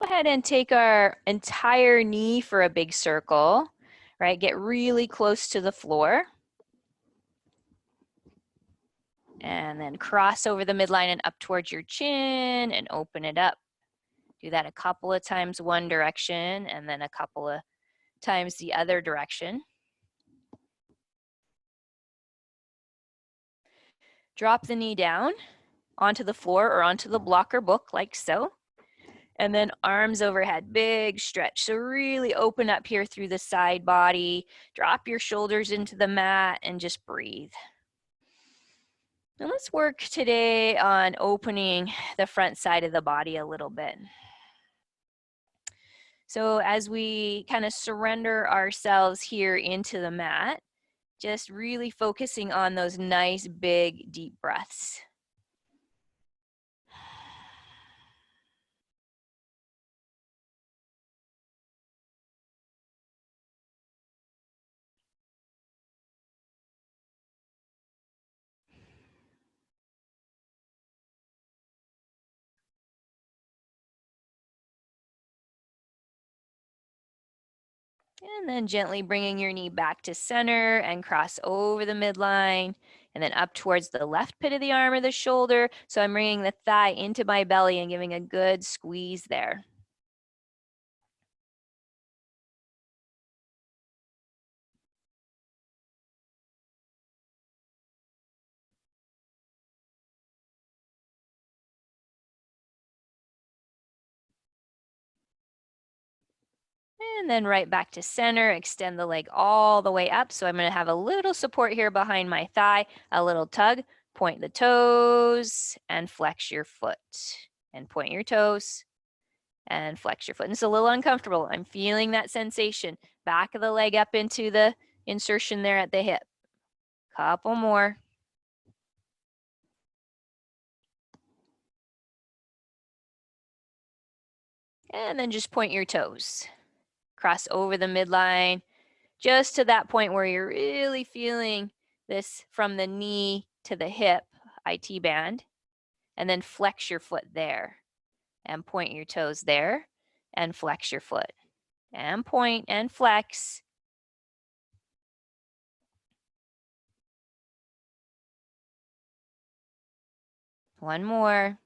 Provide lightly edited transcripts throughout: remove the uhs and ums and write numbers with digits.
Go ahead and take our entire knee for a big circle, right? Get really close to the floor. And then cross over the midline and up towards your chin and open it up. Do that a couple of times one direction and then a couple of times the other direction. Drop the knee down onto the floor or onto the blocker book like so. And then arms overhead, big stretch. So really open up here through the side body. Drop your shoulders into the mat and just breathe. Now let's work today on opening the front side of the body a little bit. So as we kind of surrender ourselves here into the mat, just really focusing on those nice, big, deep breaths. And then gently bringing your knee back to center and cross over the midline and then up towards the left pit of the arm or the shoulder. So I'm bringing the thigh into my belly and giving a good squeeze there. And then right back to center, extend the leg all the way up. So I'm going to have a little support here behind my thigh, a little tug, point the toes and flex your foot and point your toes and flex your foot. And it's a little uncomfortable. I'm feeling that sensation. Back of the leg up into the insertion there at the hip. Couple more. And then just point your toes. Cross over the midline, just to that point where you're really feeling this from the knee to the hip, IT band, and then flex your foot there and point your toes there and flex your foot and point and flex. One more.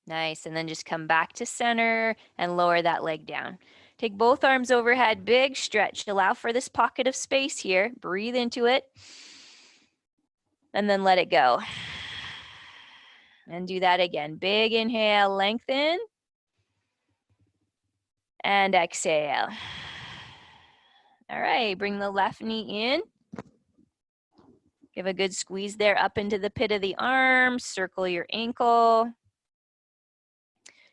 Nice, and then just come back to center and lower that leg down. Take both arms overhead, big stretch. Allow for this pocket of space here. Breathe into it. And then let it go. And do that again. Big inhale, lengthen. And exhale. All right, bring the left knee in. Give a good squeeze there up into the pit of the arm. Circle your ankle.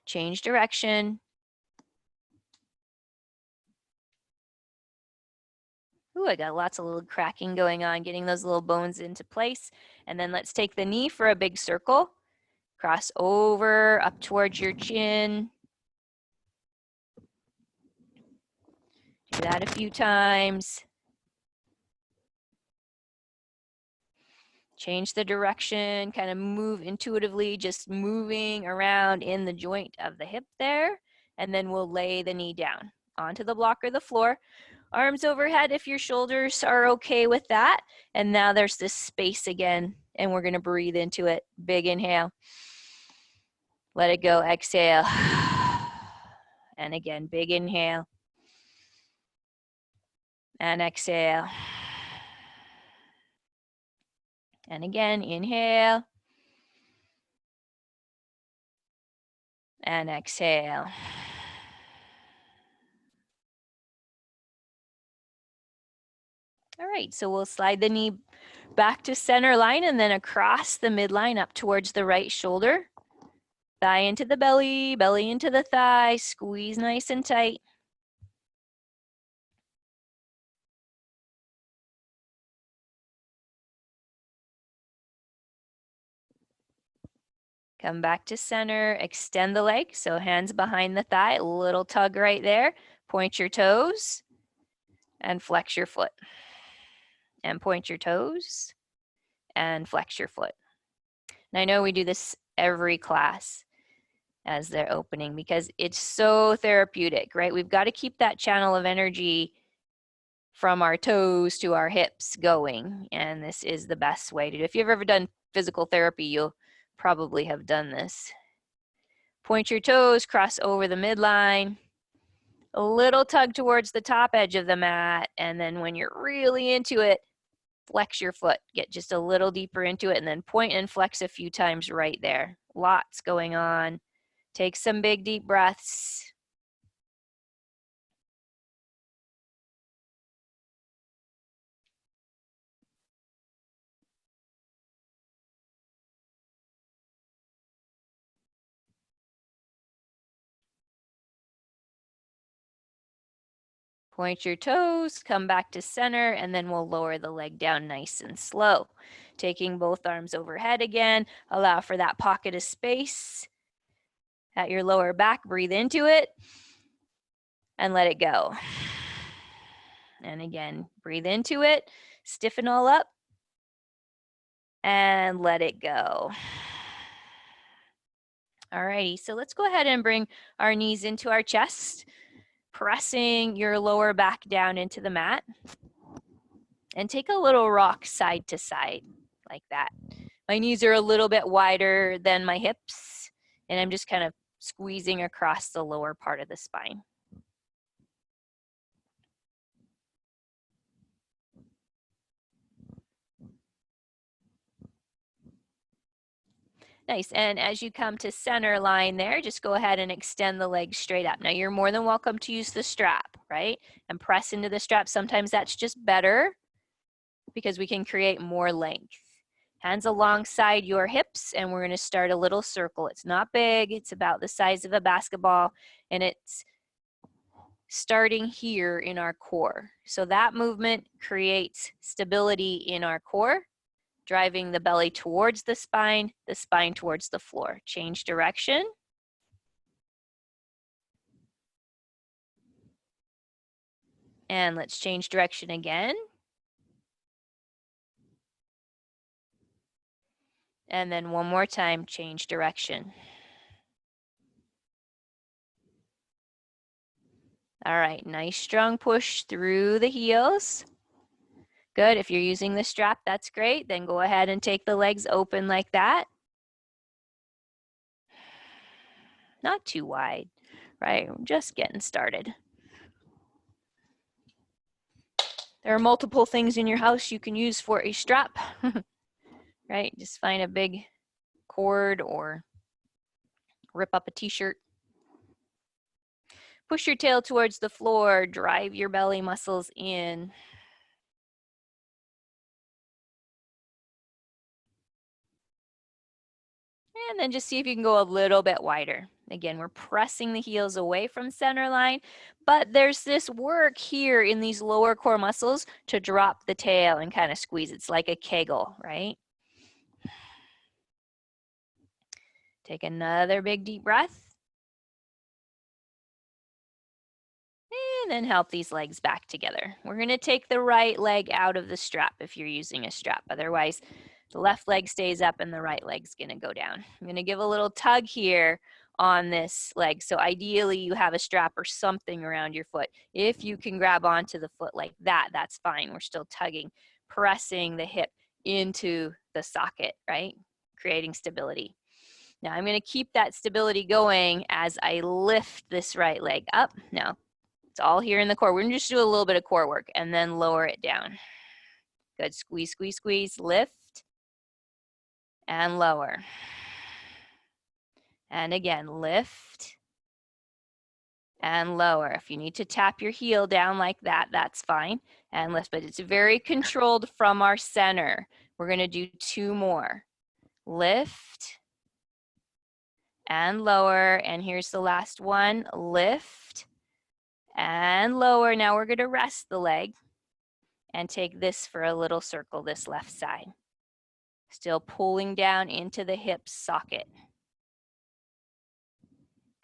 Change direction. Ooh, I got lots of little cracking going on, getting those little bones into place. And then let's take the knee for a big circle. Cross over, up towards your chin. Do that a few times. Change the direction, kind of move intuitively, just moving around in the joint of the hip there. And then we'll lay the knee down onto the block or the floor. Arms overhead if your shoulders are okay with that. And now there's this space again, and we're gonna breathe into it. Big inhale. Let it go, exhale. And again, big inhale. And exhale. And again, inhale. And exhale. All right, so we'll slide the knee back to center line and then across the midline up towards the right shoulder. Thigh into the belly, belly into the thigh, squeeze nice and tight. Come back to center, extend the leg, so hands behind the thigh, little tug right there. Point your toes and flex your foot. And point your toes and flex your foot. And I know we do this every class as they're opening because it's so therapeutic, right? We've got to keep that channel of energy from our toes to our hips going. And this is the best way to do it. If you've ever done physical therapy, you'll probably have done this. Point your toes, cross over the midline, a little tug towards the top edge of the mat. And then when you're really into it, flex your foot, get just a little deeper into it, and then point and flex a few times right there. Lots going on. Take some big deep breaths. Point your toes, come back to center, and then we'll lower the leg down nice and slow. Taking both arms overhead again, allow for that pocket of space at your lower back. Breathe into it and let it go. And again, breathe into it, stiffen all up, and let it go. Alrighty, so let's go ahead and bring our knees into our chest, pressing your lower back down into the mat. And take a little rock side to side, like that. My knees are a little bit wider than my hips, and I'm just kind of squeezing across the lower part of the spine. Nice, and as you come to center line there, just go ahead and extend the legs straight up. Now you're more than welcome to use the strap, right? And press into the strap. Sometimes that's just better because we can create more length. Hands alongside your hips, and we're gonna start a little circle. It's not big, it's about the size of a basketball, and it's starting here in our core. So that movement creates stability in our core, driving the belly towards the spine towards the floor. Change direction. And let's change direction again. And then one more time, change direction. All right, nice strong push through the heels. Good, if you're using the strap, that's great. Then go ahead and take the legs open like that. Not too wide, right? We're just getting started. There are multiple things in your house you can use for a strap, right? Just find a big cord or rip up a t-shirt. Push your tail towards the floor, drive your belly muscles in. And then just see if you can go a little bit wider. Again, we're pressing the heels away from center line, but there's this work here in these lower core muscles to drop the tail and kind of squeeze. It's like a Kegel, right? Take another big deep breath. And then help these legs back together. We're gonna take the right leg out of the strap if you're using a strap. Otherwise, the left leg stays up and the right leg's gonna go down. I'm gonna give a little tug here on this leg. So ideally you have a strap or something around your foot. If you can grab onto the foot like that, that's fine. We're still tugging, pressing the hip into the socket, right? Creating stability. Now I'm gonna keep that stability going as I lift this right leg up. Now, it's all here in the core. We're gonna just do a little bit of core work and then lower it down. Good, squeeze, squeeze, squeeze, lift and lower. And again, lift and lower. If you need to tap your heel down like that, that's fine. And lift, but it's very controlled from our center. We're gonna do 2 more. Lift and lower. And here's the last one, lift and lower. Now we're gonna rest the leg and take this for a little circle, this left side. Still pulling down into the hip socket.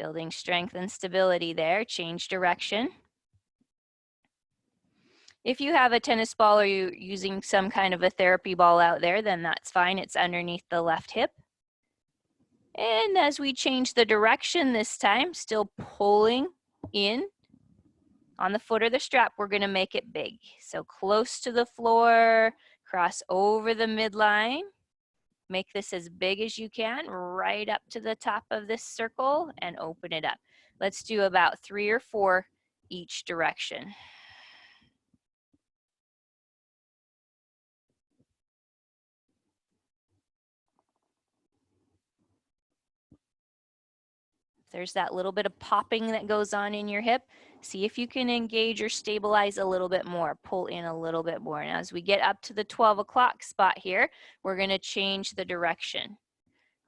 Building strength and stability there, change direction. If you have a tennis ball or you're using some kind of a therapy ball out there, then that's fine. It's underneath the left hip. And as we change the direction this time, still pulling in on the foot or the strap, we're gonna make it big. So close to the floor, cross over the midline. Make this as big as you can, right up to the top of this circle and open it up. Let's do about 3 or 4 each direction. There's that little bit of popping that goes on in your hip. See if you can engage or stabilize a little bit more. Pull in a little bit more. And as we get up to the 12 o'clock spot here, we're going to change the direction.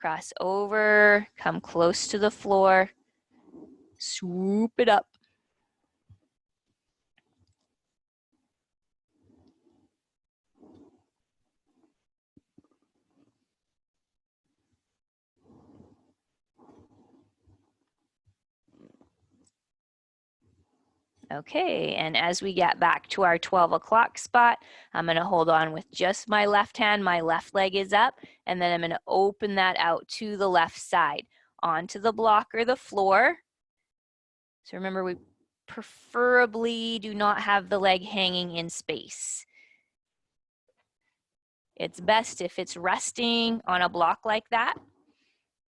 Cross over, come close to the floor, swoop it up. Okay, and as we get back to our 12 o'clock spot, I'm gonna hold on with just my left hand, my left leg is up, and then I'm gonna open that out to the left side, onto the block or the floor. So remember, we preferably do not have the leg hanging in space. It's best if it's resting on a block like that,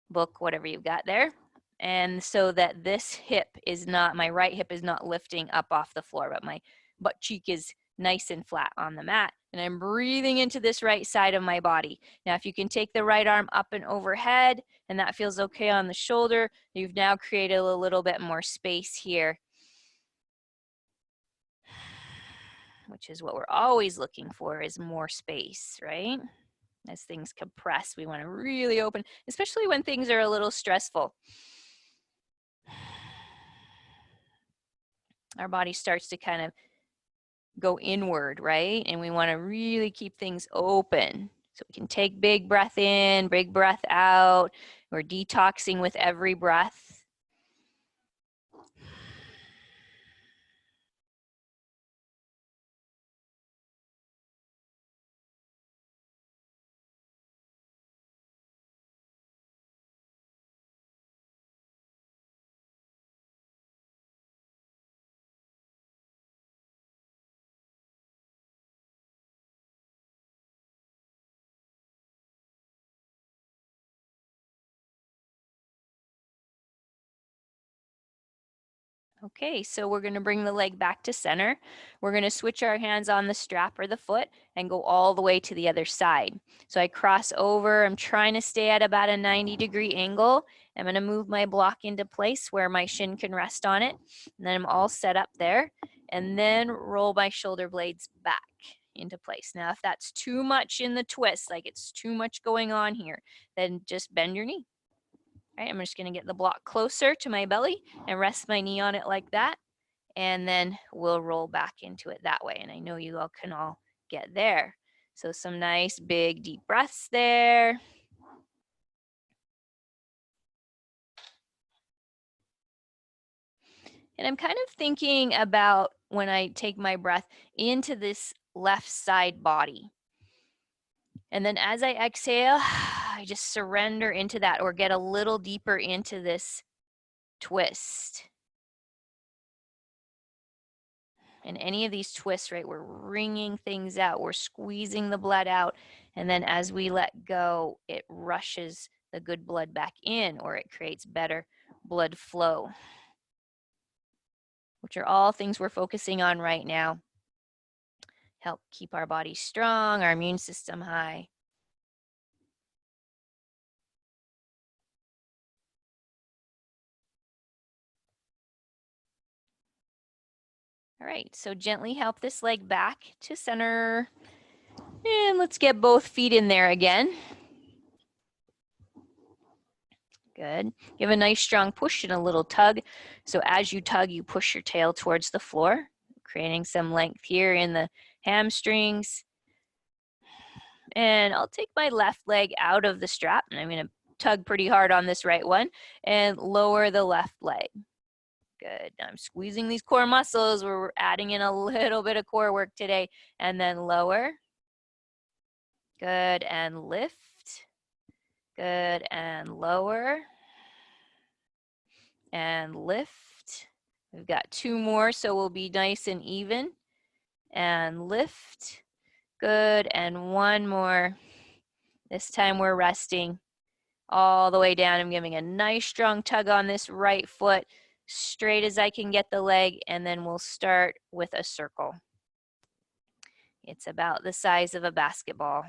book, whatever you've got there. And so that this hip is not, my right hip is not lifting up off the floor, but my butt cheek is nice and flat on the mat. And I'm breathing into this right side of my body. Now, if you can take the right arm up and overhead, and that feels okay on the shoulder, you've now created a little bit more space here, which is what we're always looking for, is more space, right? As things compress, we want to really open, especially when things are a little stressful. Our body starts to kind of go inward, right? And we want to really keep things open. So we can take big breath in, big breath out. We're detoxing with every breath. Okay, so we're going to bring the leg back to center. We're going to switch our hands on the strap or the foot and go all the way to the other side. So I cross over. I'm trying to stay at about a 90-degree angle. I'm going to move my block into place where my shin can rest on it. And then I'm all set up there. And then roll my shoulder blades back into place. Now, if that's too much in the twist, like it's too much going on here, then just bend your knee. All right, I'm just gonna get the block closer to my belly and rest my knee on it like that. And then we'll roll back into it that way. And I know you all can all get there. So some nice big deep breaths there. And I'm kind of thinking about when I take my breath into this left side body. And then as I exhale, I just surrender into that or get a little deeper into this twist. In any of these twists, right, we're wringing things out, we're squeezing the blood out, and then as we let go, it rushes the good blood back in, or it creates better blood flow, which are all things we're focusing on right now. Help keep our body strong, our immune system high. All right, so gently help this leg back to center. And let's get both feet in there again. Good. Give a nice strong push and a little tug. So as you tug, you push your tail towards the floor, creating some length here in the hamstrings. And I'll take my left leg out of the strap, and I'm going to tug pretty hard on this right one and lower the left leg. Good. I'm squeezing these core muscles. We're adding in a little bit of core work today. And then lower. Good. And lift. Good, and lower. And lift. We've got 2 more, so we'll be nice and even. And lift. Good, and 1 more. This time we're resting all the way down. I'm giving a nice strong tug on this right foot, straight as I can get the leg, and then we'll start with a circle. It's about the size of a basketball.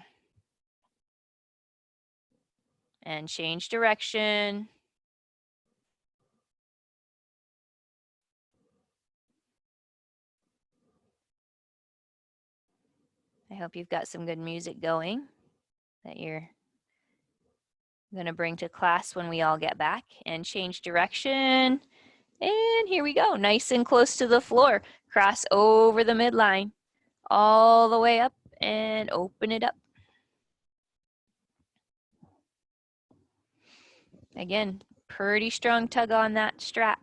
And change direction. I hope you've got some good music going that you're going to bring to class when we all get back. And change direction. And here we go, nice and close to the floor. Cross over the midline, all the way up, and open it up. Again, pretty strong tug on that strap.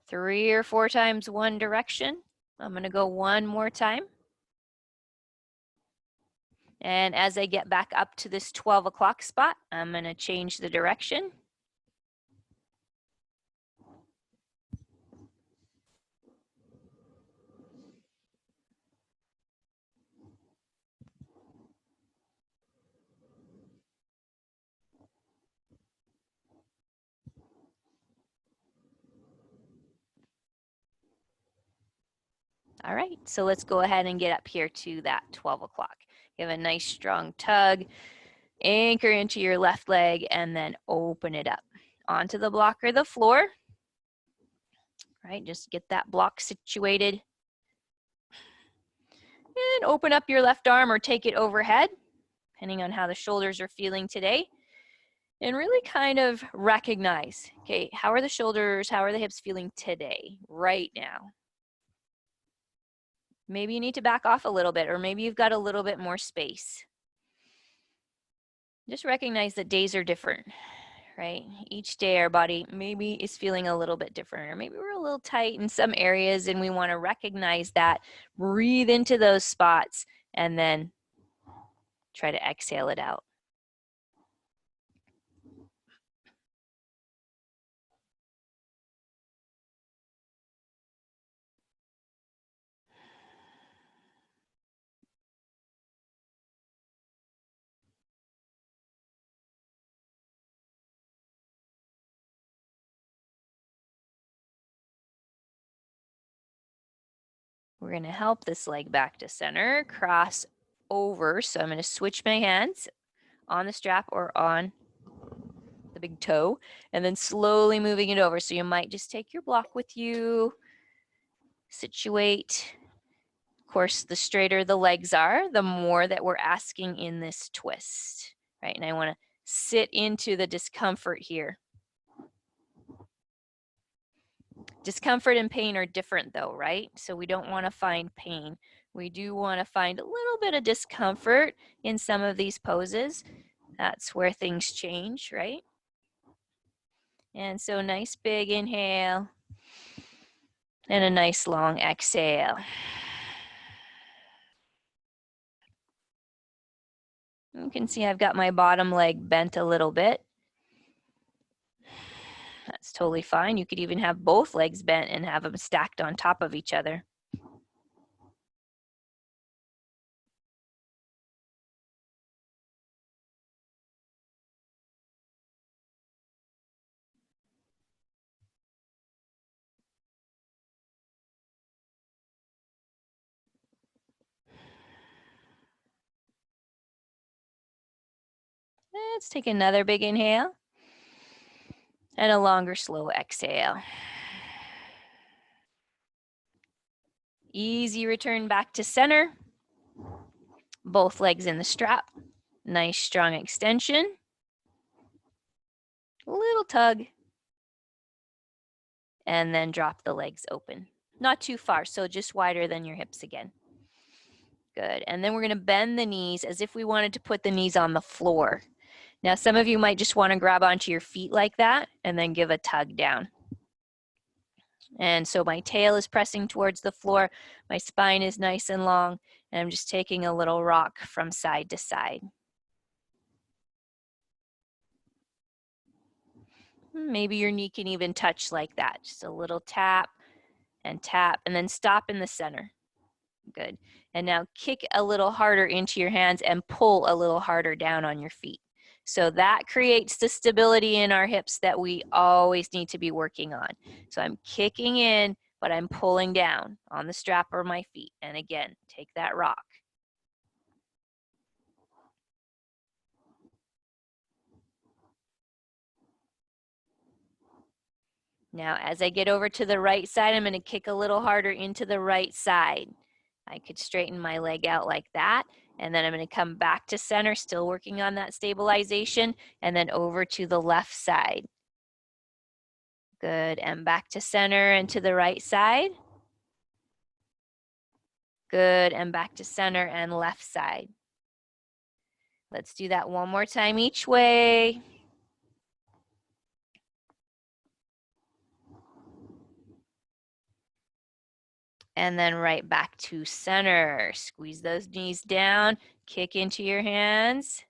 3 or 4 times one direction. I'm gonna go 1 more time. And as I get back up to this 12 o'clock spot, I'm gonna change the direction. All right, so let's go ahead and get up here to that 12 o'clock. Give a nice strong tug, anchor into your left leg, and then open it up. Onto the block or the floor. Right, just get that block situated. And open up your left arm or take it overhead, depending on how the shoulders are feeling today. And really kind of recognize, okay, how are the shoulders, how are the hips feeling today, right now? Maybe you need to back off a little bit, or maybe you've got a little bit more space. Just recognize that days are different, right? Each day our body maybe is feeling a little bit different, or maybe we're a little tight in some areas and we want to recognize that, breathe into those spots, and then try to exhale it out. We're going to help this leg back to center, cross over. So I'm going to switch my hands on the strap or on the big toe, and then slowly moving it over. So you might just take your block with you, situate. Of course, the straighter the legs are, the more that we're asking in this twist, right? And I want to sit into the discomfort here. Discomfort and pain are different though, right? So we don't want to find pain. We do want to find a little bit of discomfort in some of these poses. That's where things change, right? And so nice big inhale and a nice long exhale. You can see I've got my bottom leg bent a little bit. That's totally fine. You could even have both legs bent and have them stacked on top of each other. Let's take another big inhale and a longer, slow exhale. Easy return back to center. Both legs in the strap. Nice strong extension. Little tug. And then drop the legs open. Not too far, so just wider than your hips again. Good. And then we're going to bend the knees as if we wanted to put the knees on the floor. Now, some of you might just want to grab onto your feet like that and then give a tug down. And so my tail is pressing towards the floor. My spine is nice and long. And I'm just taking a little rock from side to side. Maybe your knee can even touch like that. Just a little tap, and then stop in the center. Good. And now kick a little harder into your hands and pull a little harder down on your feet. So that creates the stability in our hips that we always need to be working on. So I'm kicking in, but I'm pulling down on the strap or my feet. And again, take that rock. Now, as I get over to the right side, I'm going to kick a little harder into the right side. I could straighten my leg out like that. And then I'm going to come back to center, still working on that stabilization, and then over to the left side. Good, and back to center and to the right side. Good, and back to center and left side. Let's do that one more time each way. And then right back to center. Squeeze those knees down, kick into your hands,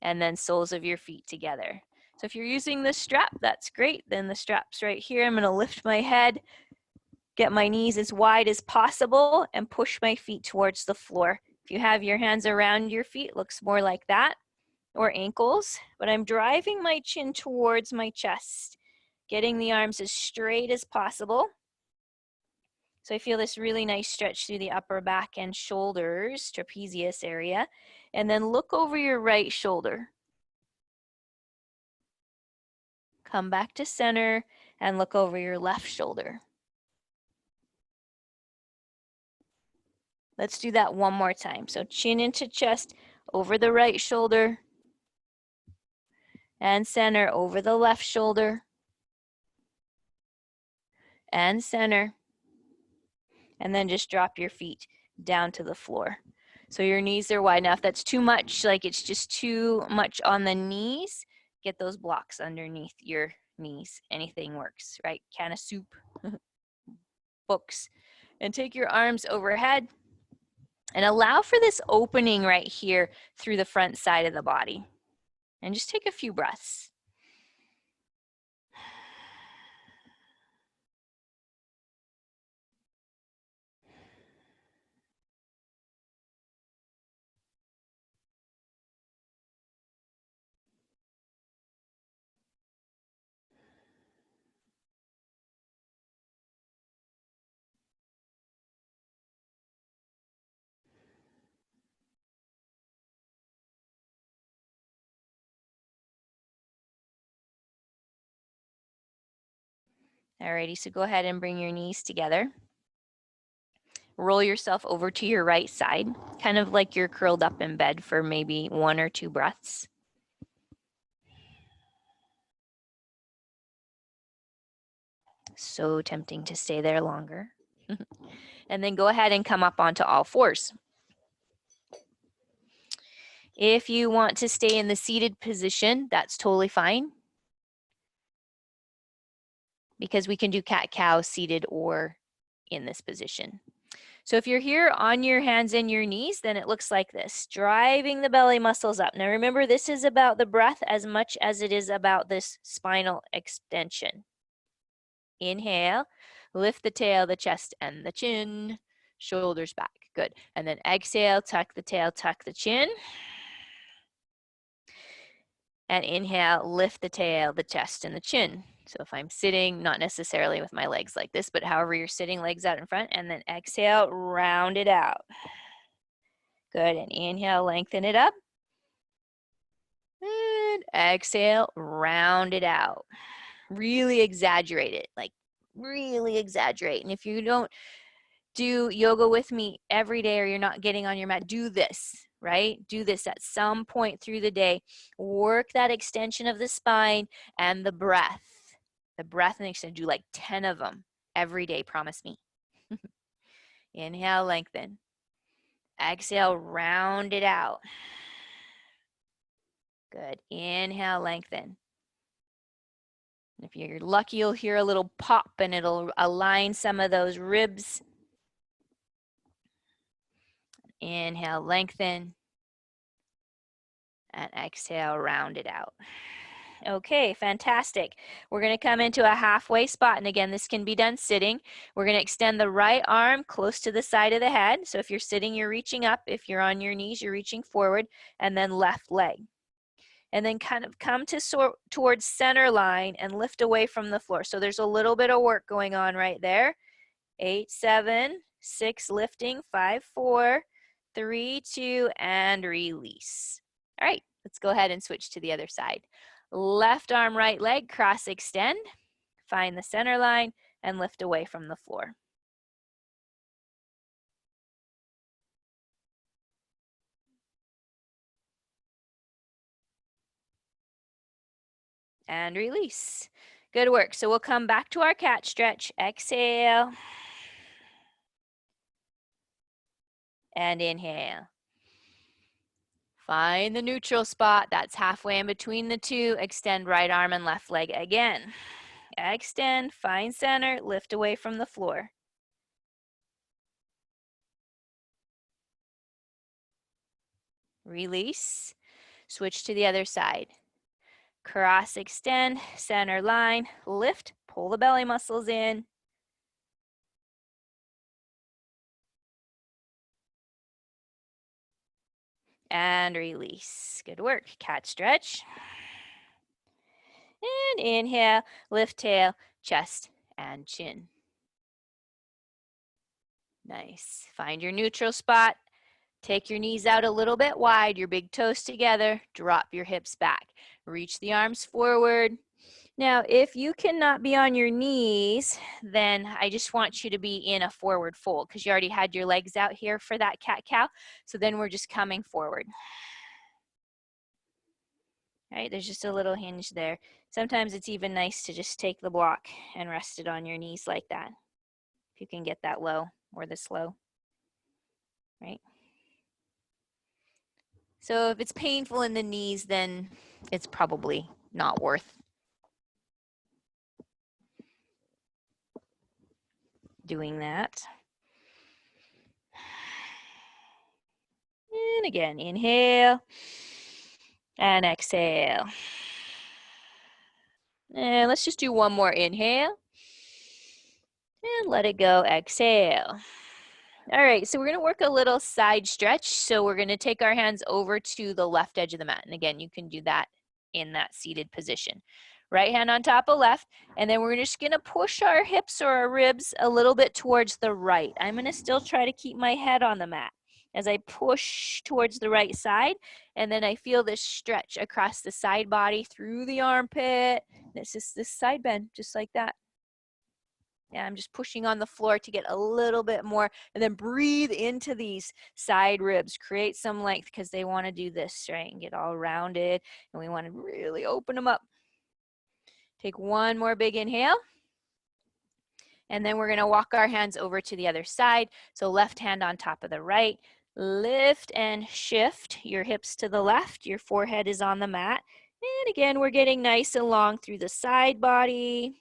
and then soles of your feet together. So if you're using the strap, that's great. Then the strap's right here. I'm gonna lift my head, get my knees as wide as possible, and push my feet towards the floor. If you have your hands around your feet, looks more like that, or ankles, but I'm driving my chin towards my chest, getting the arms as straight as possible. So I feel this really nice stretch through the upper back and shoulders, trapezius area, and then look over your right shoulder. Come back to center and look over your left shoulder. Let's do that one more time. So chin into chest, over the right shoulder, and center, over the left shoulder, and center. And then just drop your feet down to the floor. So your knees are wide enough. That's too much, like it's just too much on the knees. Get those blocks underneath your knees. Anything works, right? Can of soup, books. And take your arms overhead and allow for this opening right here through the front side of the body. And just take a few breaths. Alrighty, so go ahead and bring your knees together. Roll yourself over to your right side, kind of like you're curled up in bed for maybe 1 or 2 breaths. So tempting to stay there longer. And then go ahead and come up onto all fours. If you want to stay in the seated position, that's totally fine, because we can do cat-cow seated or in this position. So if you're here on your hands and your knees, then it looks like this, driving the belly muscles up. Now remember, this is about the breath as much as it is about this spinal extension. Inhale, lift the tail, the chest, and the chin, shoulders back. Good. And then exhale, tuck the tail, tuck the chin. And inhale, lift the tail, the chest, and the chin. So if I'm sitting, not necessarily with my legs like this, but however you're sitting, legs out in front, and then exhale, round it out. Good, and inhale, lengthen it up. And exhale, round it out. Really exaggerate it, like really exaggerate. And if you don't do yoga with me every day or you're not getting on your mat, do this, right? Do this at some point through the day. Work that extension of the spine and the breath. The breath and extension, do like 10 of them every day, promise me. Inhale, lengthen. Exhale, round it out. Good. Inhale, lengthen. If you're lucky, you'll hear a little pop and it'll align some of those ribs. Inhale, lengthen. And exhale, round it out. Okay, fantastic. We're going to come into a halfway spot. And again, this can be done sitting. We're going to extend the right arm close to the side of the head. So if you're sitting, you're reaching up. If you're on your knees, you're reaching forward. And then left leg. And then kind of come to towards center line and lift away from the floor. So there's a little bit of work going on right there. 8, 7, 6, lifting, 5, 4, 3, 2, and release. All right, let's go ahead and switch to the other side. Left arm, right leg, cross extend, find the center line, and lift away from the floor. And release. Good work. So we'll come back to our cat stretch. Exhale. And inhale. Find the neutral spot. That's halfway in between the two. Extend right arm and left leg again. Extend, find center, lift away from the floor. Release. Switch to the other side. Cross extend, center line, lift, pull the belly muscles in. And release. Good work. Cat stretch. And inhale, lift tail, chest, and chin. Nice. Find your neutral spot. Take your knees out a little bit wide, your big toes together, drop your hips back. Reach the arms forward. Now, if you cannot be on your knees, then I just want you to be in a forward fold because you already had your legs out here for that cat-cow. So then we're just coming forward. All right, there's just a little hinge there. Sometimes it's even nice to just take the block and rest it on your knees like that. If you can get that low or this low, right? So if it's painful in the knees, then it's probably not worth doing that. And again, inhale and exhale. And let's just do one more inhale. And let it go, exhale. All right, so we're gonna work a little side stretch. So we're gonna take our hands over to the left edge of the mat. And again, you can do that in that seated position. Right hand on top of left, and then we're just gonna push our hips or our ribs a little bit towards the right. I'm gonna still try to keep my head on the mat as I push towards the right side, and then I feel this stretch across the side body through the armpit. It's just this side bend, just like that. Yeah, I'm just pushing on the floor to get a little bit more, and then breathe into these side ribs. Create some length because they want to do this, right? And get all rounded, and we want to really open them up. Take one more big inhale. And then we're going to walk our hands over to the other side. So left hand on top of the right. Lift and shift your hips to the left. Your forehead is on the mat. And again, we're getting nice and long through the side body.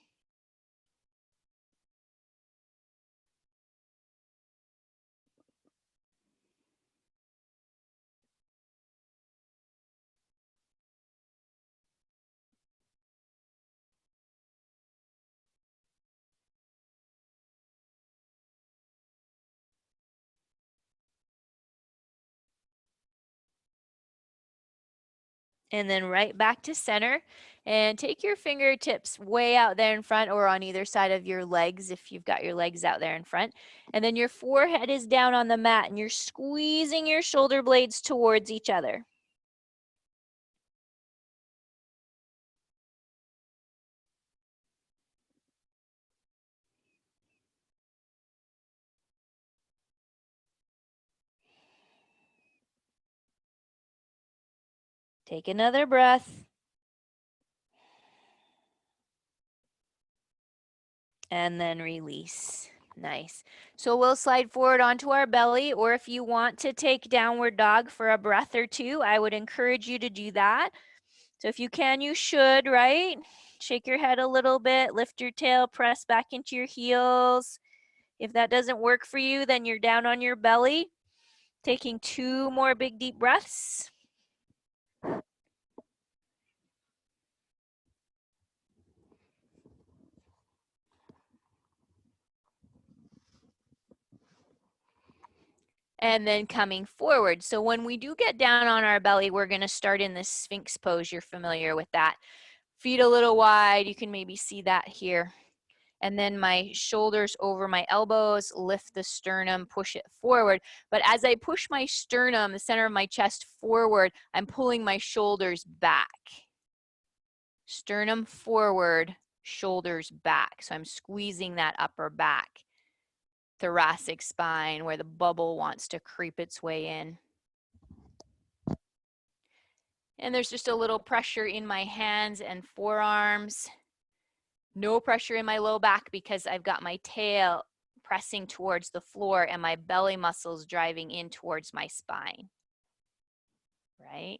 And then right back to center, and take your fingertips way out there in front or on either side of your legs if you've got your legs out there in front. And then your forehead is down on the mat and you're squeezing your shoulder blades towards each other. Take another breath. And then release. Nice. So we'll slide forward onto our belly, or if you want to take downward dog for a breath or two, I would encourage you to do that. So if you can, you should, right? Shake your head a little bit, lift your tail, press back into your heels. If that doesn't work for you, then you're down on your belly. Taking 2 more big deep breaths. and then coming forward. So when we do get down on our belly, we're going to start in this Sphinx pose. You're familiar with that. Feet a little wide. You can maybe see that here. And then my shoulders over my elbows, lift the sternum, push it forward. But as I push my sternum, the center of my chest forward, I'm pulling my shoulders back. Sternum forward, shoulders back. So I'm squeezing that upper back. Thoracic spine where the bubble wants to creep its way in. And there's just a little pressure in my hands and forearms. No pressure in my low back because I've got my tail pressing towards the floor and my belly muscles driving in towards my spine. Right?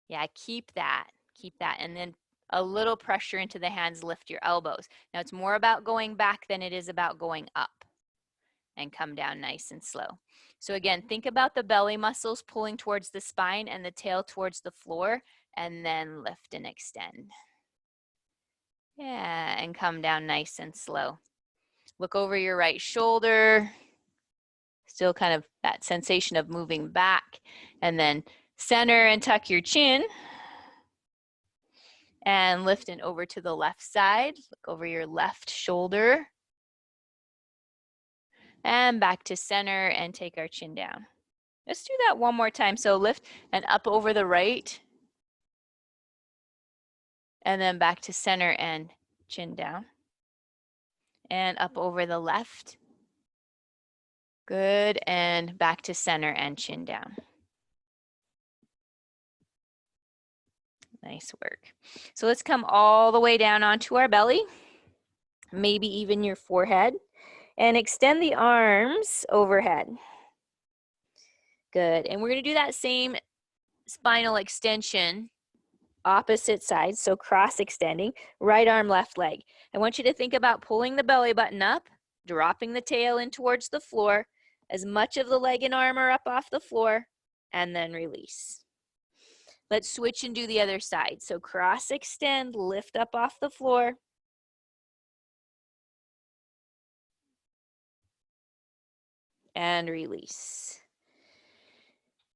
Yeah, keep that. Keep that. And then a little pressure into the hands, lift your elbows. Now it's more about going back than it is about going up. And come down nice and slow. So again, think about the belly muscles pulling towards the spine and the tail towards the floor, and then lift and extend. Yeah, and come down nice and slow. Look over your right shoulder. Still kind of that sensation of moving back. And then center and tuck your chin. And lift and over to the left side. Look over your left shoulder. And back to center and take our chin down. Let's do that one more time. So lift and up over the right. And then back to center and chin down. And up over the left. Good. And back to center and chin down. Nice work. So let's come all the way down onto our belly. Maybe even your forehead. And extend the arms overhead. Good. And we're going to do that same spinal extension, opposite sides. So cross extending, right arm, left leg. I want you to think about pulling the belly button up, dropping the tail in towards the floor, as much of the leg and arm are up off the floor, and then release. Let's switch and do the other side. So cross extend, lift up off the floor. And release.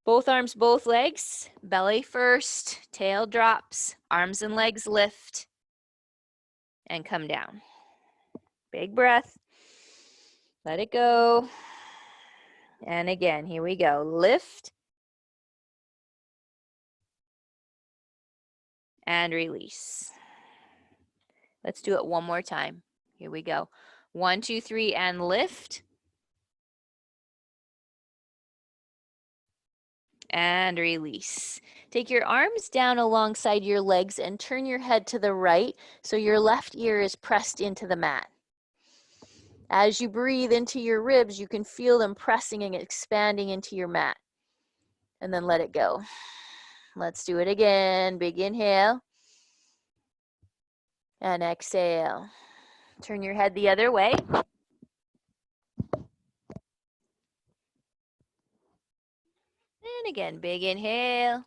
Both arms, both legs, belly first, tail drops, arms and legs lift, and come down. Big breath. Let it go. And again, here we go. Lift. And release. Let's do it one more time. Here we go. 1, 2, 3, and lift. And release. Take your arms down alongside your legs and turn your head to the right so your left ear is pressed into the mat. As you breathe into your ribs, you can feel them pressing and expanding into your mat. And then let it go. Let's do it again. Big inhale. And exhale. Turn your head the other way. And again, big inhale.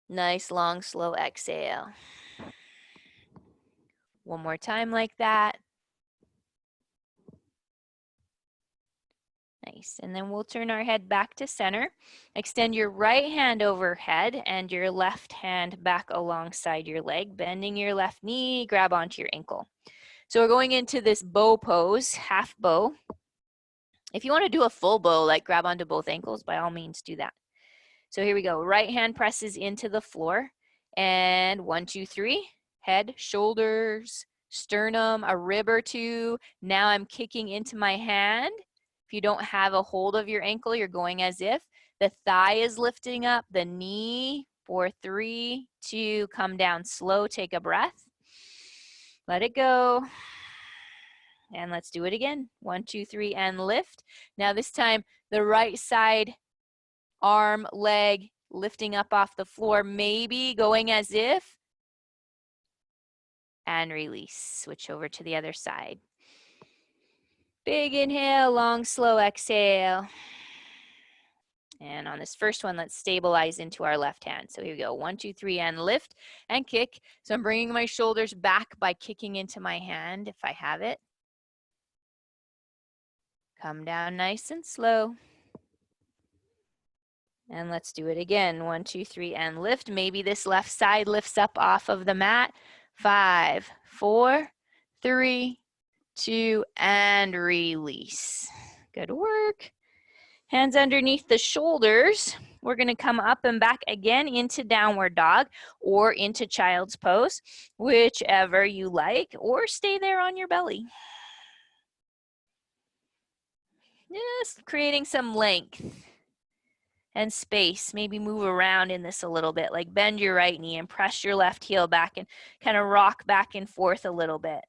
Nice, long, slow exhale. One more time like that. Nice. And then we'll turn our head back to center. Extend your right hand overhead and your left hand back alongside your leg, bending your left knee, grab onto your ankle. So we're going into this bow pose, half bow. If you want to do a full bow, like grab onto both ankles, by all means do that. So here we go. Right hand presses into the floor. And 1, 2, 3. Head, shoulders, sternum, a rib or two. Now I'm kicking into my hand. If you don't have a hold of your ankle, you're going as if. The thigh is lifting up, the knee. 4, 3, 2, come down slow, take a breath. Let it go. And let's do it again. 1, 2, 3, and lift. Now this time, the right side arm, leg, lifting up off the floor, maybe going as if. And release. Switch over to the other side. Big inhale, long, slow exhale. And on this first one, let's stabilize into our left hand. So here we go. 1, 2, 3, and lift and kick. So I'm bringing my shoulders back by kicking into my hand if I have it. Come down nice and slow. And let's do it again. 1, 2, 3, and lift. Maybe this left side lifts up off of the mat. 5, 4, 3, 2, and release. Good work. Hands underneath the shoulders. We're going to come up and back again into downward dog or into child's pose, whichever you like, or stay there on your belly. Just creating some length and space. Maybe move around in this a little bit, like bend your right knee and press your left heel back and kind of rock back and forth a little bit.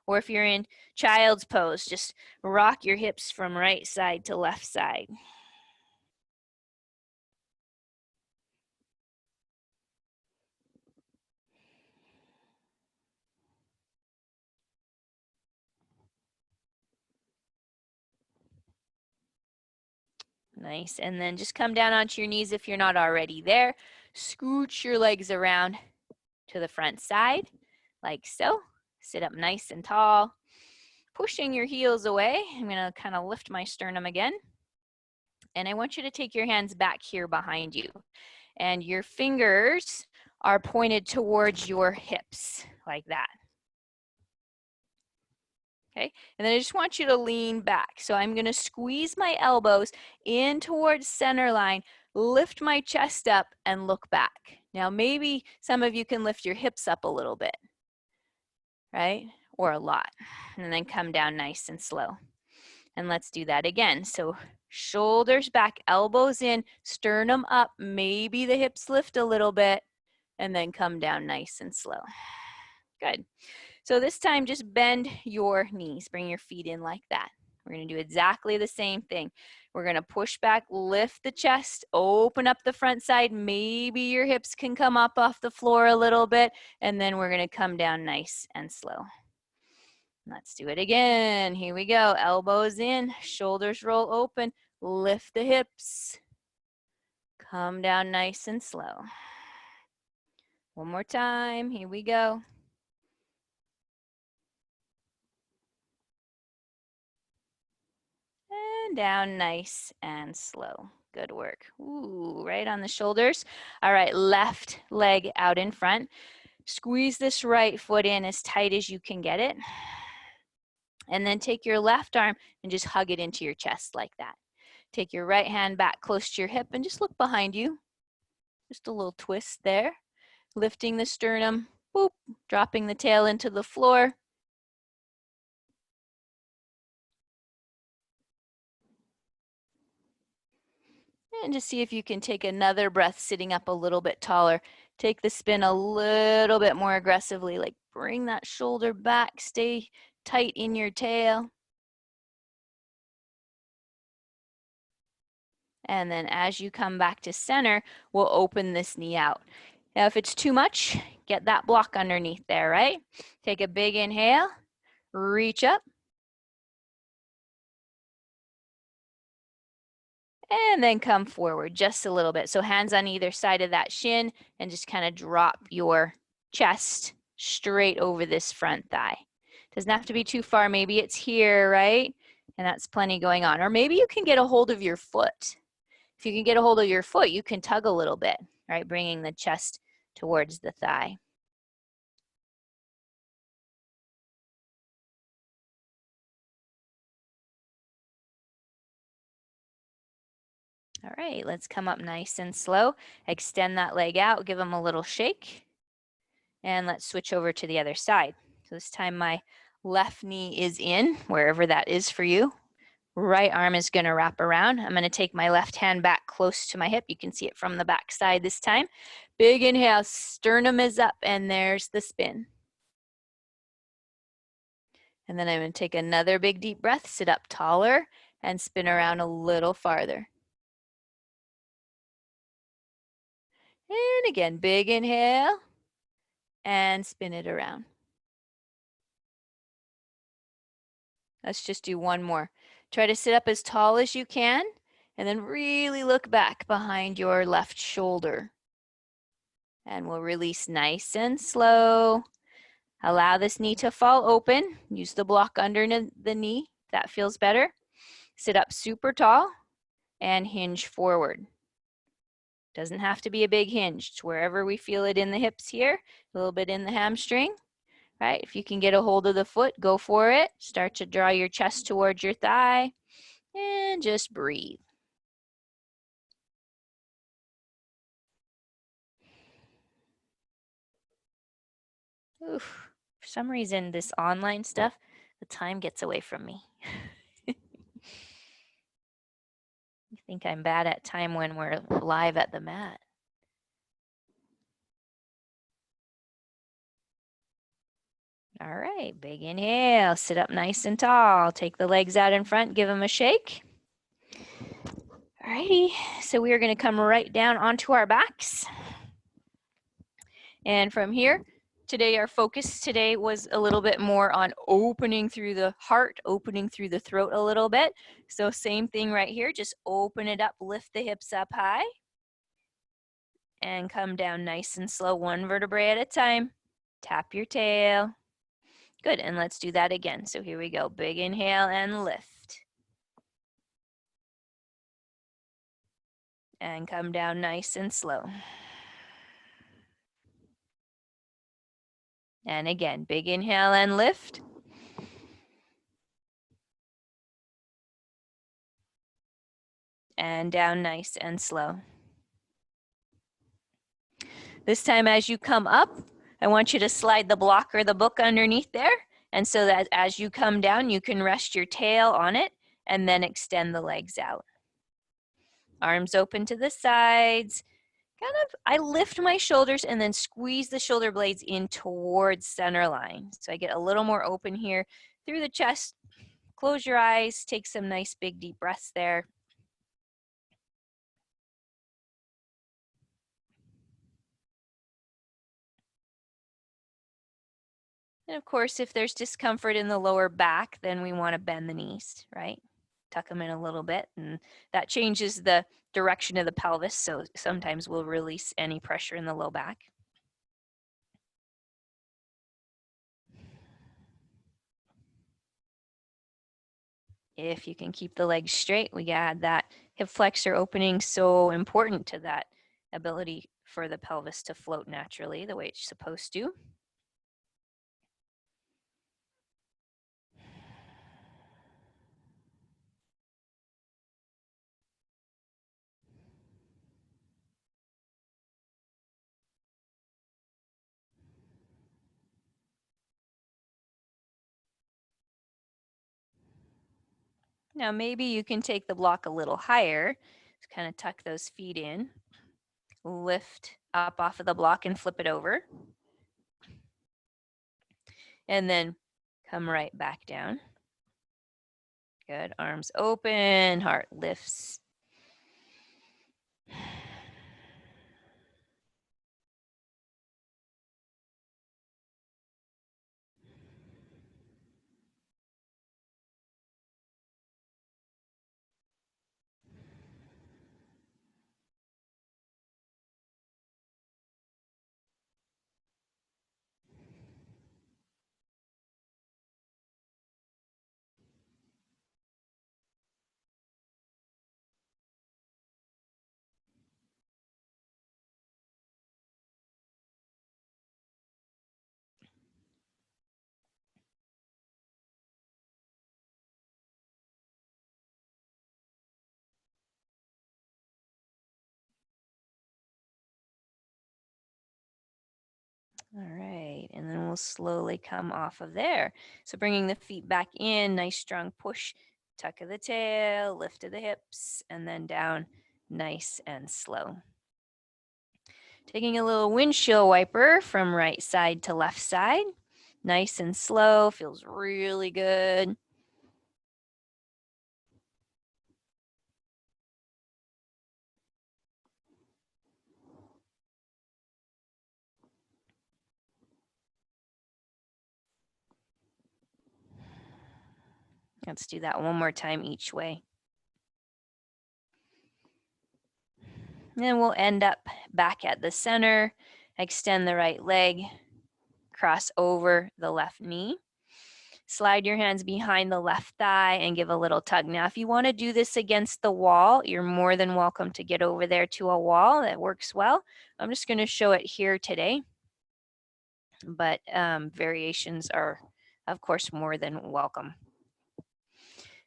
Or if you're in child's pose, just rock your hips from right side to left side. Nice. And then just come down onto your knees if you're not already there. Scooch your legs around to the front side, like so. Sit up nice and tall. Pushing your heels away. I'm going to kind of lift my sternum again. And I want you to take your hands back here behind you. And your fingers are pointed towards your hips, like that. Okay, and then I just want you to lean back. So I'm going to squeeze my elbows in towards center line, lift my chest up, and look back. Now maybe some of you can lift your hips up a little bit, right? Or a lot. And then come down nice and slow. And let's do that again. So shoulders back, elbows in, sternum up, maybe the hips lift a little bit, and then come down nice and slow. Good. So this time, just bend your knees. Bring your feet in like that. We're going to do exactly the same thing. We're going to push back, lift the chest, open up the front side. Maybe your hips can come up off the floor a little bit, and then we're going to come down nice and slow. Let's do it again. Here we go. Elbows in, shoulders roll open, lift the hips. Come down nice and slow. One more time. Here we go. And down nice and slow. Good work. Ooh, right on the shoulders. All right, left leg out in front. Squeeze this right foot in as tight as you can get it. And then take your left arm and just hug it into your chest like that. Take your right hand back close to your hip and just look behind you. Just a little twist there. Lifting the sternum, boop, dropping the tail into the floor. And just see if you can take another breath sitting up a little bit taller. Take the spin a little bit more aggressively, like bring that shoulder back, stay tight in your tail. And then as you come back to center, we'll open this knee out. Now, if it's too much, get that block underneath there, right? Take a big inhale, reach up. And then come forward just a little bit. So hands on either side of that shin and just kind of drop your chest straight over this front thigh. Doesn't have to be too far. Maybe it's here, right? And that's plenty going on. Or maybe you can get a hold of your foot. If you can get a hold of your foot, you can tug a little bit, right? Bringing the chest towards the thigh. All right, let's come up nice and slow. Extend that leg out, give them a little shake. And let's switch over to the other side. So this time my left knee is in, wherever that is for you. Right arm is going to wrap around. I'm going to take my left hand back close to my hip. You can see it from the back side this time. Big inhale, sternum is up, and there's the spin. And then I'm going to take another big deep breath, sit up taller, and spin around a little farther. And again, big inhale, and spin it around. Let's just do one more. Try to sit up as tall as you can, and then really look back behind your left shoulder. And we'll release nice and slow. Allow this knee to fall open. Use the block under the knee That feels better. Sit up super tall and hinge forward. Doesn't have to be a big hinge. It's wherever we feel it in the hips here, a little bit in the hamstring, right? If you can get a hold of the foot, go for it. Start to draw your chest towards your thigh and just breathe. Oof. For some reason, this online stuff, the time gets away from me. I think I'm bad at time when we're live at the mat. All right, big inhale, sit up nice and tall. Take the legs out in front, give them a shake. All righty, so we are gonna come right down onto our backs. And from here, today our focus today was a little bit more on opening through the heart, opening through the throat a little bit. So same thing right here, just open it up, lift the hips up high. And come down nice and slow, one vertebrae at a time. Tap your tail. Good, and let's do that again. So here we go, big inhale and lift. And come down nice and slow. And again, big inhale and lift. And down nice and slow. This time as you come up, I want you to slide the block or the book underneath there. And so that as you come down, you can rest your tail on it and then extend the legs out. Arms open to the sides. I lift my shoulders and then squeeze the shoulder blades in towards center line. So I get a little more open here through the chest. Close your eyes, take some nice big deep breaths there. And of course, if there's discomfort in the lower back, then we want to bend the knees, right? Tuck them in a little bit, and that changes the direction of the pelvis. So sometimes we'll release any pressure in the low back. If you can keep the legs straight, we add that hip flexor opening, so important to that ability for the pelvis to float naturally the way it's supposed to. Now maybe you can take the block a little higher, just kind of tuck those feet in, lift up off of the block and flip it over. And then come right back down. Good, arms open, heart lifts. All right, and then we'll slowly come off of there. So bringing the feet back in, nice strong push, tuck of the tail, lift of the hips, and then down nice and slow. Taking a little windshield wiper from right side to left side. Nice and slow, feels really good. Let's do that one more time each way. And then we'll end up back at the center, extend the right leg, cross over the left knee. Slide your hands behind the left thigh and give a little tug. Now, if you want to do this against the wall, you're more than welcome to get over there to a wall. That works well. I'm just going to show it here today, but variations are, of course, more than welcome.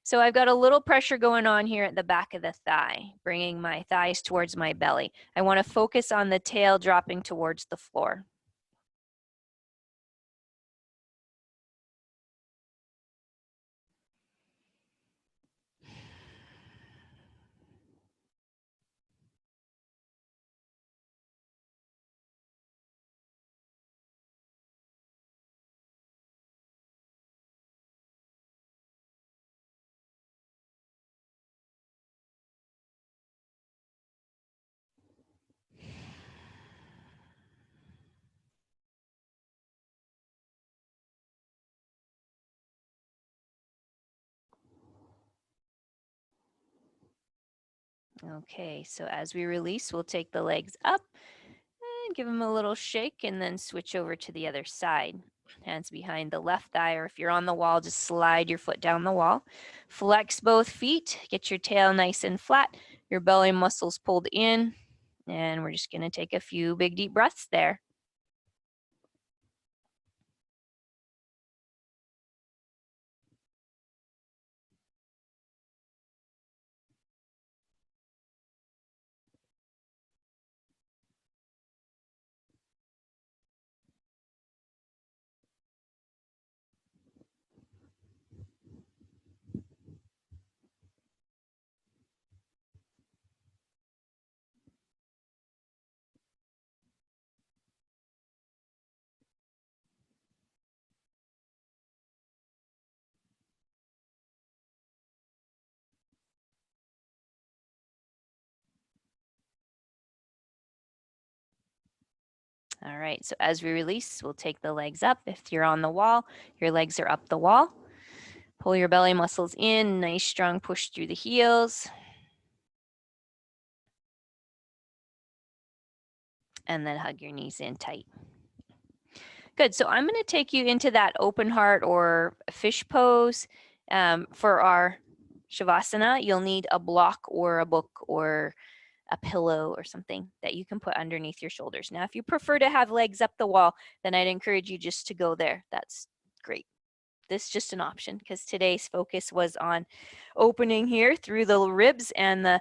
So I've got a little pressure going on here at the back of the thigh, bringing my thighs towards my belly. I want to focus on the tail dropping towards the floor. Okay, so as we release, we'll take the legs up and give them a little shake and then switch over to the other side. Hands behind the left thigh, or if you're on the wall, just slide your foot down the wall. Flex both feet, get your tail nice and flat, your belly muscles pulled in, and we're just gonna take a few big deep breaths there. All right, so as we release, we'll take the legs up. If you're on the wall, your legs are up the wall. Pull your belly muscles in, nice strong push through the heels. And then hug your knees in tight. Good, so I'm gonna take you into that open heart or fish pose. For our Shavasana, you'll need a block or a book or a pillow or something that you can put underneath your shoulders. Now, if you prefer to have legs up the wall, then I'd encourage you just to go there. That's great. This is just an option because today's focus was on opening here through the ribs and the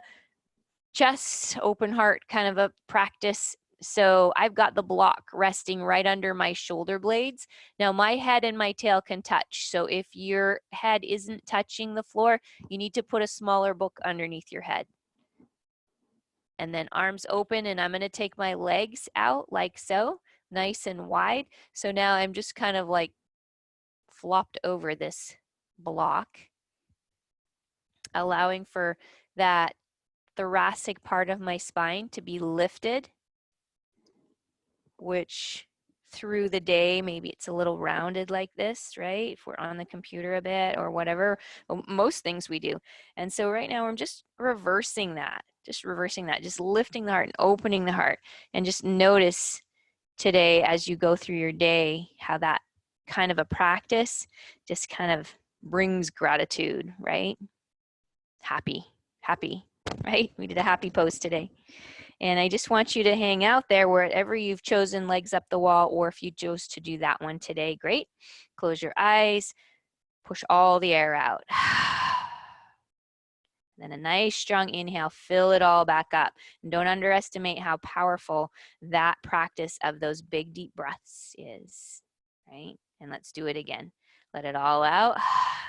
chest, open heart kind of a practice. So I've got the block resting right under my shoulder blades. Now my head and my tail can touch. So if your head isn't touching the floor, you need to put a smaller book underneath your head. And then arms open, and I'm going to take my legs out like so, nice and wide. So now I'm just kind of like flopped over this block, allowing for that thoracic part of my spine to be lifted, which through the day, maybe it's a little rounded like this, right? If we're on the computer a bit or whatever, most things we do. And so right now I'm just reversing that, just lifting the heart and opening the heart. And just notice today as you go through your day, how that kind of a practice just kind of brings gratitude, right? Happy, right? We did a happy pose today. And I just want you to hang out there wherever you've chosen, legs up the wall, or if you chose to do that one today, great. Close your eyes, push all the air out. Then a nice strong inhale, fill it all back up. And don't underestimate how powerful that practice of those big deep breaths is, right? And let's do it again. Let it all out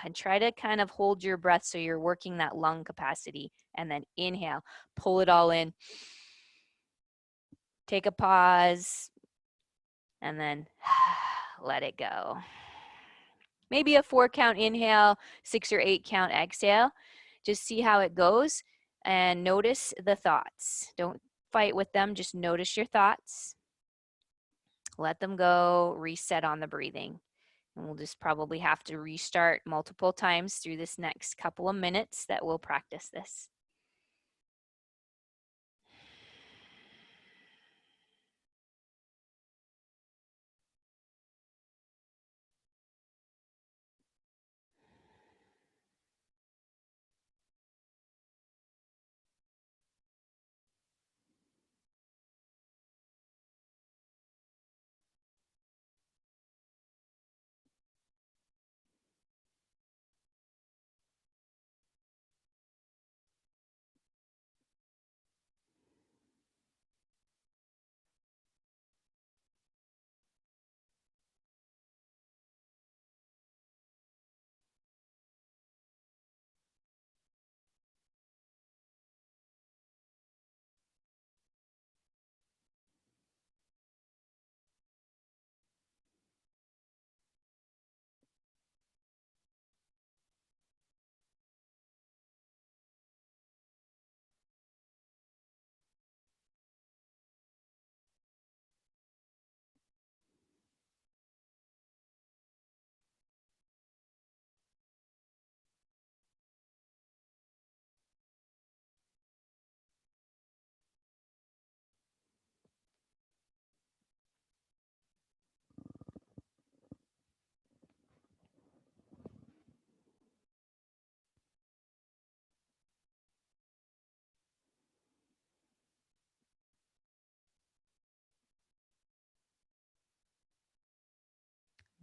and try to kind of hold your breath so you're working that lung capacity. And then inhale, pull it all in. Take a pause and then let it go. Maybe a 4-count inhale, 6 or 8 count exhale. Just see how it goes and notice the thoughts. Don't fight with them, just notice your thoughts. Let them go, reset on the breathing. And we'll just probably have to restart multiple times through this next couple of minutes that we'll practice this.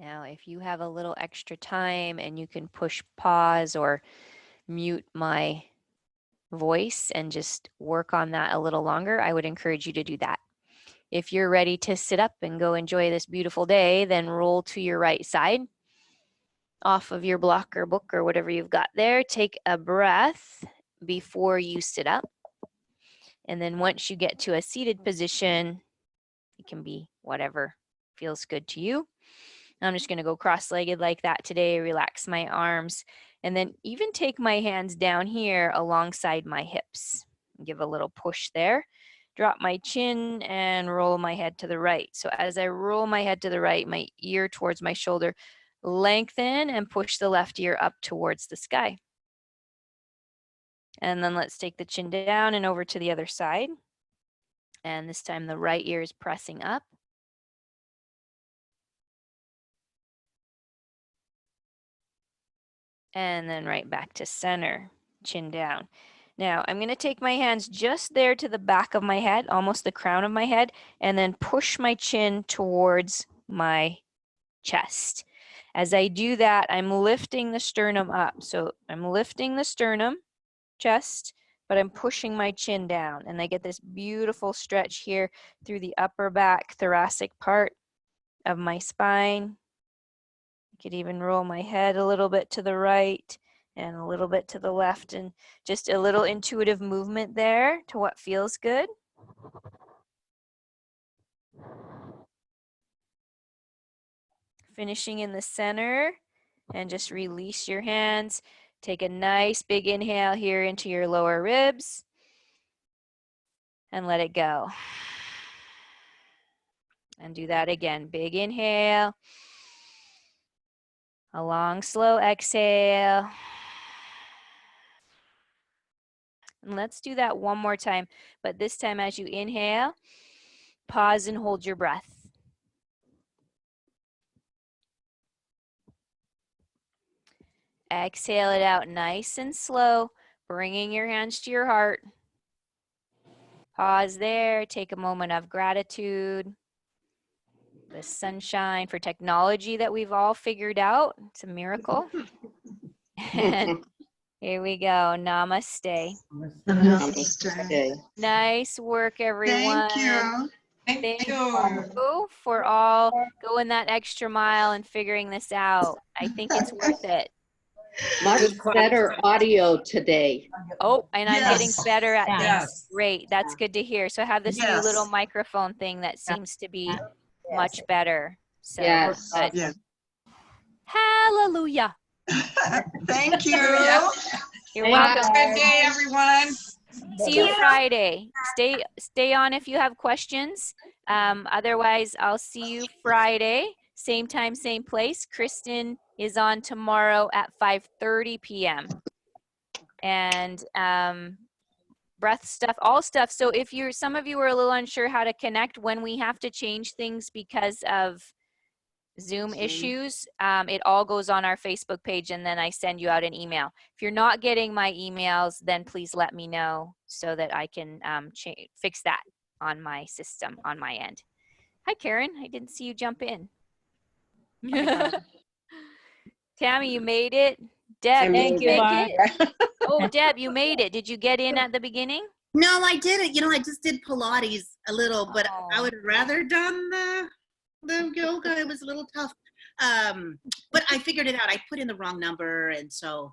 Now, if you have a little extra time and you can push pause or mute my voice and just work on that a little longer, I would encourage you to do that. If you're ready to sit up and go enjoy this beautiful day, then roll to your right side off of your block or book or whatever you've got there. Take a breath before you sit up. And then once you get to a seated position, it can be whatever feels good to you. I'm just going to go cross-legged like that today, relax my arms, and then even take my hands down here alongside my hips. Give a little push there. Drop my chin and roll my head to the right. So as I roll my head to the right, my ear towards my shoulder, lengthen and push the left ear up towards the sky. And then let's take the chin down and over to the other side. And this time the right ear is pressing up. And then right back to center, chin down. Now I'm going to take my hands just there to the back of my head, almost the crown of my head, and then push my chin towards my chest. As I do that, I'm lifting the sternum up. So I'm lifting the sternum, chest, but I'm pushing my chin down. And I get this beautiful stretch here through the upper back thoracic part of my spine. I could even roll my head a little bit to the right and a little bit to the left, and just a little intuitive movement there to what feels good. Finishing in the center, and just release your hands. Take a nice big inhale here into your lower ribs and let it go. And do that again. Big inhale. A long, slow exhale. And let's do that one more time. But this time as you inhale, pause and hold your breath. Exhale it out nice and slow, bringing your hands to your heart. Pause there. Take a moment of gratitude. The sunshine for technology that we've all figured out. It's a miracle. And here we go. Namaste. Namaste. Nice work, everyone. Thank you. Thank you for all going that extra mile and figuring this out. I think it's worth it. Much better audio today. Oh, and I'm getting better at things. Yes. Great. That's good to hear. So I have this new little microphone thing that seems to be much better. So Yes. good. Yes. Hallelujah. Thank you. You're Have welcome. a good day, everyone. See you Friday. Stay on if you have questions. Otherwise, I'll see you Friday. Same time, same place. Kristen is on tomorrow at 5:30 p.m. And breath stuff, all stuff. So if some of you are a little unsure how to connect when we have to change things because of Zoom issues, it all goes on our Facebook page, and then I send you out an email. If you're not getting my emails, then please let me know so that I can fix that on my system, on my end. Hi, Karen. I didn't see you jump in. Tammy, you made it. Deb, did you make it? Oh, Deb, you made it. Did you get in at the beginning? No, I didn't. You know, I just did Pilates a little, but I would rather done the yoga. It was a little tough. But I figured it out. I put in the wrong number, and so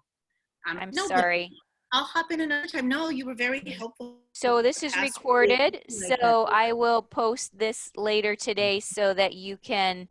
I'm sorry. I'll hop in another time. No, you were very helpful. So this is recorded, so I will post this later today so that you can